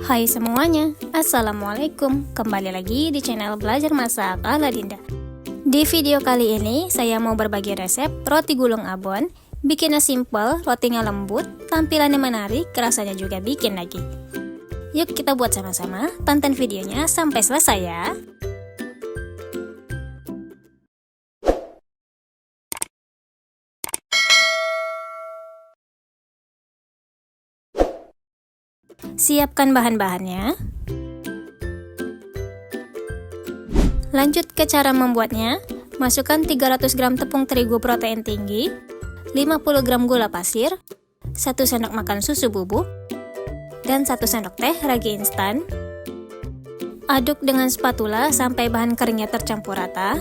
Hai semuanya, Assalamualaikum. Kembali lagi di channel Belajar Masak ala Dinda. Di video kali ini, saya mau berbagi resep roti gulung abon. Bikinnya simple, rotinya lembut, tampilannya menarik, rasanya juga bikin lagi. Yuk kita buat sama-sama, tonton videonya sampai selesai ya. Siapkan bahan-bahannya. Lanjut ke cara membuatnya. Masukkan 300 gram tepung terigu protein tinggi, 50 gram gula pasir, 1 sendok makan susu bubuk, dan 1 sendok teh ragi instan. Aduk dengan spatula sampai bahan keringnya tercampur rata.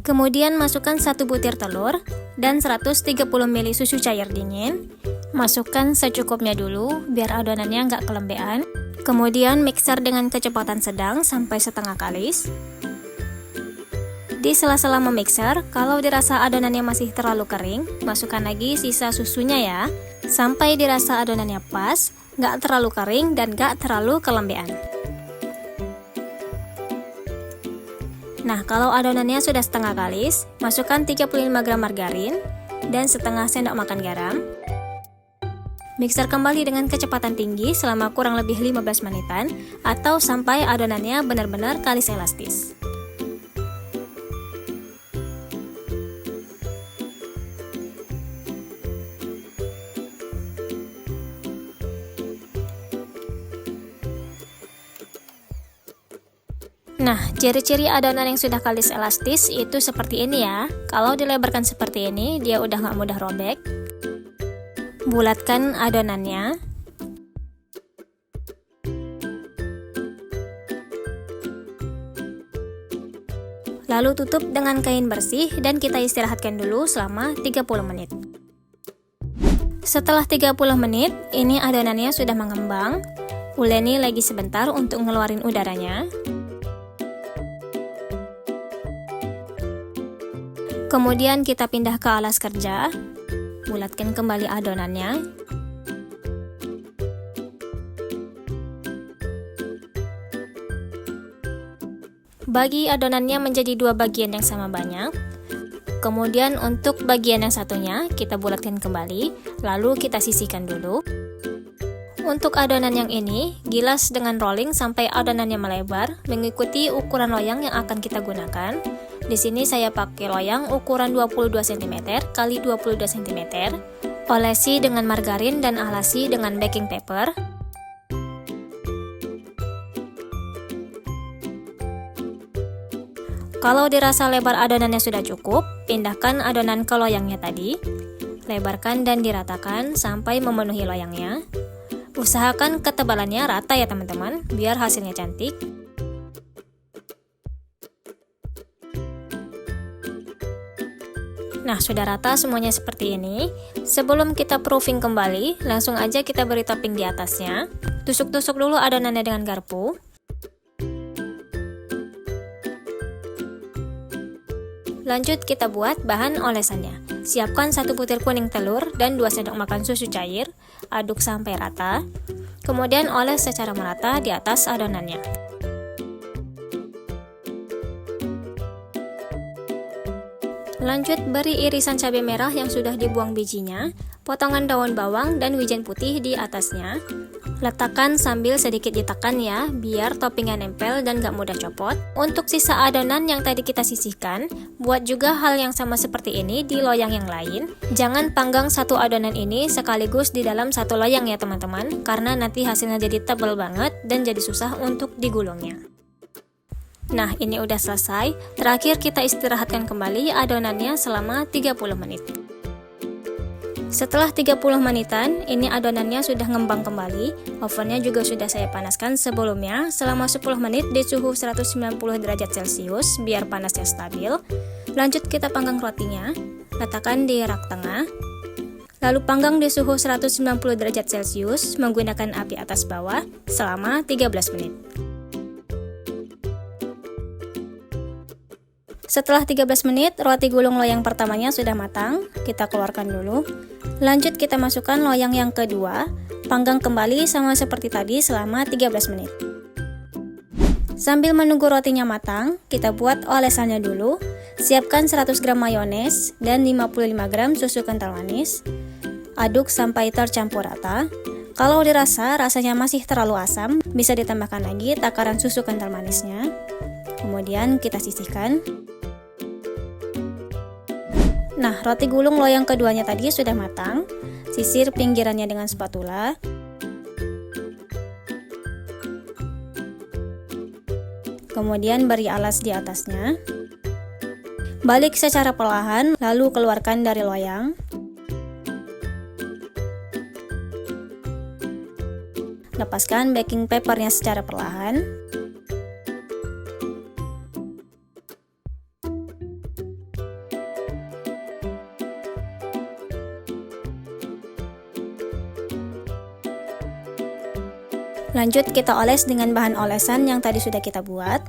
Kemudian masukkan 1 butir telur dan 130 ml susu cair dingin. Masukkan secukupnya dulu biar adonannya nggak kelembean. Kemudian mixer dengan kecepatan sedang sampai setengah kalis. Di sela-sela memixer, kalau dirasa adonannya masih terlalu kering, masukkan lagi sisa susunya ya. Sampai dirasa adonannya pas, nggak terlalu kering dan nggak terlalu kelembean. Nah, kalau adonannya sudah setengah kalis, masukkan 35 gram margarin dan setengah sendok makan garam. Mixer kembali dengan kecepatan tinggi selama kurang lebih 15 menitan atau sampai adonannya benar-benar kalis elastis. Nah, ciri-ciri adonan yang sudah kalis elastis itu seperti ini ya. Kalau dilebarkan seperti ini, dia udah nggak mudah robek. Bulatkan adonannya. Lalu tutup dengan kain bersih dan kita istirahatkan dulu selama 30 menit. Setelah 30 menit, ini adonannya sudah mengembang. Uleni lagi sebentar untuk ngeluarin udaranya. Kemudian kita pindah ke alas kerja. Bulatkan kembali adonannya. Bagi adonannya menjadi dua bagian yang sama banyak. Kemudian untuk bagian yang satunya kita bulatkan kembali, lalu kita sisihkan dulu. Untuk adonan yang ini, gilas dengan rolling sampai adonannya melebar mengikuti ukuran loyang yang akan kita gunakan. Di sini saya pakai loyang ukuran 22 cm x 22 cm. Olesi dengan margarin dan alasi dengan baking paper. Kalau dirasa lebar adonannya sudah cukup, pindahkan adonan ke loyangnya tadi. Lebarkan dan diratakan sampai memenuhi loyangnya. Usahakan ketebalannya rata ya teman-teman, biar hasilnya cantik. Nah, sudah rata semuanya seperti ini. Sebelum kita proofing kembali, langsung aja kita beri topping di atasnya. Tusuk-tusuk dulu adonannya dengan garpu. Lanjut kita buat bahan olesannya. Siapkan 1 butir kuning telur dan 2 sendok makan susu cair. Aduk sampai rata. Kemudian oles secara merata di atas adonannya. Lanjut beri irisan cabai merah yang sudah dibuang bijinya, potongan daun bawang dan wijen putih di atasnya. Letakkan sambil sedikit ditekan ya, biar toppingnya nempel dan gak mudah copot. Untuk sisa adonan yang tadi kita sisihkan, buat juga hal yang sama seperti ini di loyang yang lain. Jangan panggang satu adonan ini sekaligus di dalam satu loyang ya teman-teman, karena nanti hasilnya jadi tebal banget dan jadi susah untuk digulungnya. Nah, ini udah selesai. Terakhir kita istirahatkan kembali adonannya selama 30 menit. Setelah 30 menitan, ini adonannya sudah ngembang kembali. Ovennya juga sudah saya panaskan sebelumnya selama 10 menit di suhu 190 derajat Celcius biar panasnya stabil. Lanjut kita panggang rotinya. Letakkan di rak tengah. Lalu panggang di suhu 190 derajat Celcius menggunakan api atas bawah selama 13 menit. Setelah 13 menit, roti gulung loyang pertamanya sudah matang. Kita keluarkan dulu. Lanjut kita masukkan loyang yang kedua. Panggang kembali sama seperti tadi selama 13 menit. Sambil menunggu rotinya matang, kita buat olesannya dulu. Siapkan 100 gram mayones dan 55 gram susu kental manis. Aduk sampai tercampur rata. Kalau dirasa rasanya masih terlalu asam, bisa ditambahkan lagi takaran susu kental manisnya. Kemudian kita sisihkan. Nah, roti gulung loyang keduanya tadi sudah matang. Sisir pinggirannya dengan spatula. Kemudian beri alas di atasnya. Balik secara perlahan, lalu keluarkan dari loyang. Lepaskan baking papernya secara perlahan. Lanjut kita oles dengan bahan olesan yang tadi sudah kita buat.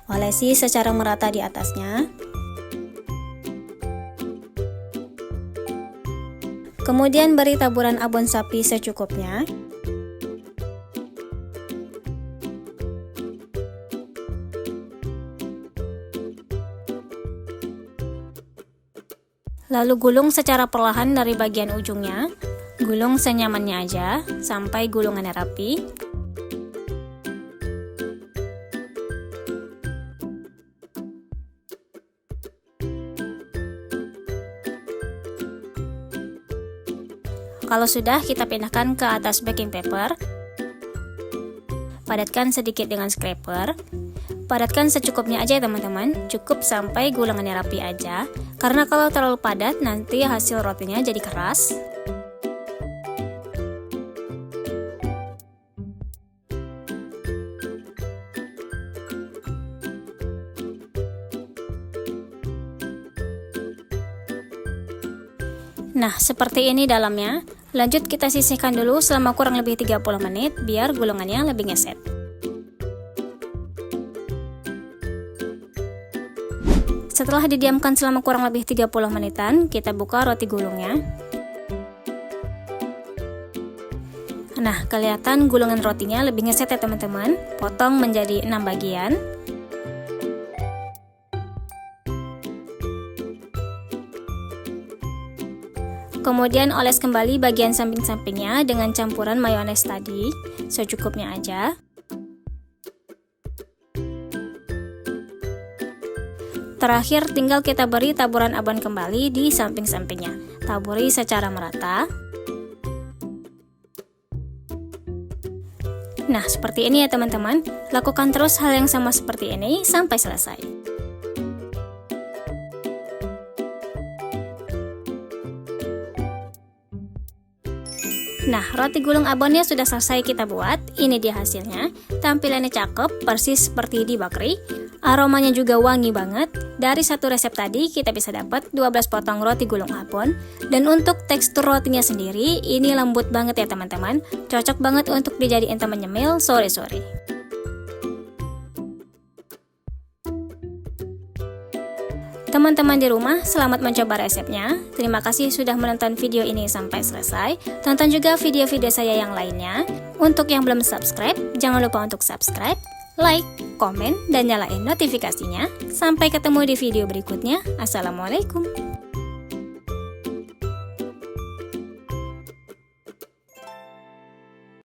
Olesi secara merata di atasnya. Kemudian beri taburan abon sapi secukupnya. Lalu gulung secara perlahan dari bagian ujungnya. Gulung senyamannya aja, sampai gulungannya rapi. Kalau sudah, kita pindahkan ke atas baking paper. Padatkan sedikit dengan scraper. Padatkan secukupnya aja ya teman-teman, cukup sampai gulungannya rapi aja. Karena kalau terlalu padat, nanti hasil rotinya jadi keras. Nah, seperti ini dalamnya. Lanjut kita sisihkan dulu selama kurang lebih 30 menit biar gulungannya lebih ngeset. Setelah didiamkan selama kurang lebih 30 menitan, kita buka roti gulungnya. Nah, kelihatan gulungan rotinya lebih ngeset ya teman-teman. Potong menjadi 6 bagian. Kemudian oles kembali bagian samping-sampingnya dengan campuran mayones tadi, secukupnya aja. Terakhir tinggal kita beri taburan abon kembali di samping-sampingnya. Taburi secara merata. Nah, seperti ini ya teman-teman. Lakukan terus hal yang sama seperti ini sampai selesai. Nah, roti gulung abonnya sudah selesai kita buat. Ini dia hasilnya. Tampilannya cakep, persis seperti di bakery. Aromanya juga wangi banget. Dari satu resep tadi kita bisa dapat 12 potong roti gulung abon. Dan untuk tekstur rotinya sendiri, ini lembut banget ya teman-teman. Cocok banget untuk dijadiin teman nyemil sore-sore. Teman-teman di rumah, selamat mencoba resepnya. Terima kasih sudah menonton video ini sampai selesai. Tonton juga video-video saya yang lainnya. Untuk yang belum subscribe, jangan lupa untuk subscribe, like, komen, dan nyalain notifikasinya. Sampai ketemu di video berikutnya. Assalamualaikum.